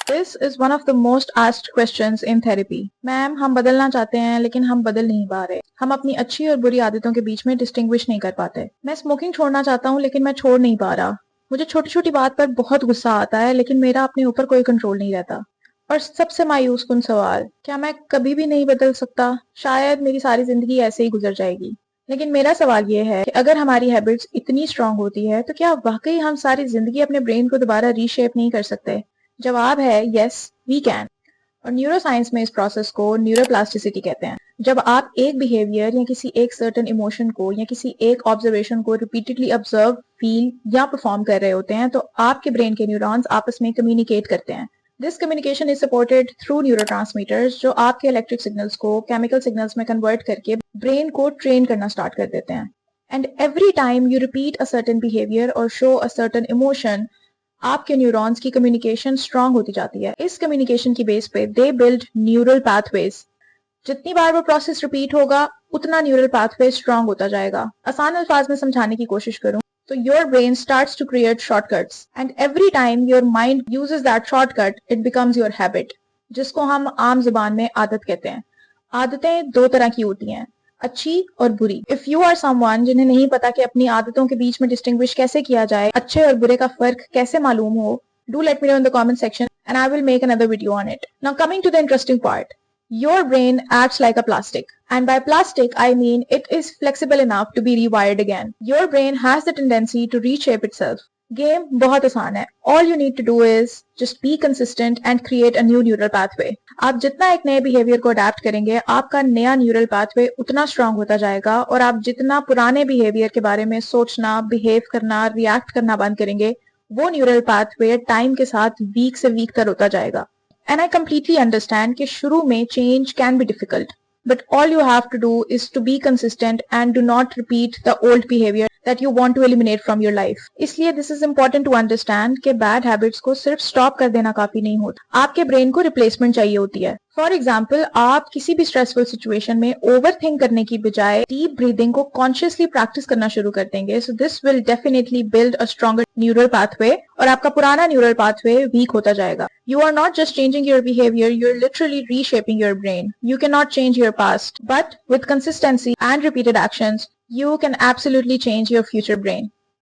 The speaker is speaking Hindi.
This is one of the most asked questions in therapy. Ma'am, हम बदलना चाहते हैं लेकिन हम बदल नहीं पा रहे। हम अपनी अच्छी और बुरी आदतों के बीच में डिस्टिंग्विश नहीं कर पाते। मैं स्मोकिंग छोड़ना चाहता हूँ लेकिन मैं छोड़ नहीं पा रहा। मुझे छोटी छोटी बात पर बहुत गुस्सा आता है लेकिन मेरा अपने ऊपर कोई कंट्रोल नहीं रहता। और सबसे मायूस कुन सवाल, क्या मैं कभी भी नहीं बदल सकता? शायद मेरी सारी जिंदगी ऐसे ही गुजर जाएगी। लेकिन मेरा सवाल ये है कि अगर हमारी हैबिट्स इतनी स्ट्रांग होती है तो क्या वाकई हम सारी जिंदगी अपने ब्रेन को दोबारा रीशेप नहीं कर सकते? जवाब है यस, वी कैन। और न्यूरो साइंस में इस प्रोसेस को न्यूरोप्लास्टिसिटी कहते हैं। जब आप एक बिहेवियर या किसी एक सर्टेन इमोशन को या किसी एक ऑब्जर्वेशन को रिपीटेडली ऑब्जर्व, फील या परफॉर्म कर रहे होते हैं तो आपके ब्रेन के न्यूरॉन्स आपस में कम्युनिकेट करते हैं। This communication is supported through neurotransmitters, जो आपके इलेक्ट्रिक सिग्नल्स को केमिकल सिग्नल्स में कन्वर्ट करके ब्रेन को ट्रेन करना स्टार्ट कर देते हैं। And every time you repeat a certain behaviour और शो अ सर्टेन इमोशन, आपके न्यूरॉन्स की कम्युनिकेशन स्ट्रांग होती जाती है। इस कम्युनिकेशन की बेस पे दे बिल्ड न्यूरल पाथवेज। जितनी बार वो प्रोसेस रिपीट होगा उतना न्यूरल पाथवे स्ट्रांग होता जाएगा। आसान अल्फाज में समझाने की कोशिश करूं तो your brain starts to create shortcuts and every time your mind uses that shortcut it becomes your habit, जिसको हम आम जुबान में आदत कहते हैं। आदतें दो तरह की होती हैं, अच्छी और बुरी। इफ यू आर समवन जिन्हें नहीं पता कि अपनी आदतों के बीच में डिस्टिंग्विश कैसे किया जाए, अच्छे और बुरे का फर्क कैसे मालूम हो, do let me know in the comment section and I will make another video on it. Now coming to the interesting part. Your brain acts like a plastic, and by plastic I mean it is flexible enough to be rewired again. Your brain has the tendency to reshape itself. Game बहुत आसान है। All you need to do is just be consistent and create a new neural pathway. आप जितना एक नए बिहेवियर को अडेप्ट करेंगे, आपका नया न्यूरल पाथवे उतना स्ट्रांग होता जाएगा, और आप जितना पुराने बिहेवियर के बारे में सोचना, बिहेव करना, रिएक्ट करना बंद करेंगे, वो न्यूरल पाथवे टाइम के साथ वीक से वीक तर होता जाएगा। एंड आई कंप्लीटली अंडरस्टैंड कि शुरू में change can be difficult, but all you have to do is to be consistent and do not repeat the old behavior that you want to eliminate from your life. इसलिए this is important to understand कि bad habits को सिर्फ stop कर देना काफी नहीं होता, आपके brain को replacement चाहिए होती है। For example, आप किसी भी stressful situation में overthink करने की बजाय deep breathing को consciously practice करना शुरू कर देंगे, so this will definitely build a stronger neural pathway और आपका पुराना neural pathway weak होता जाएगा। You are not just changing your behavior, you're literally reshaping your brain. You cannot change your past, but with consistency and repeated actions, you can absolutely change your future brain.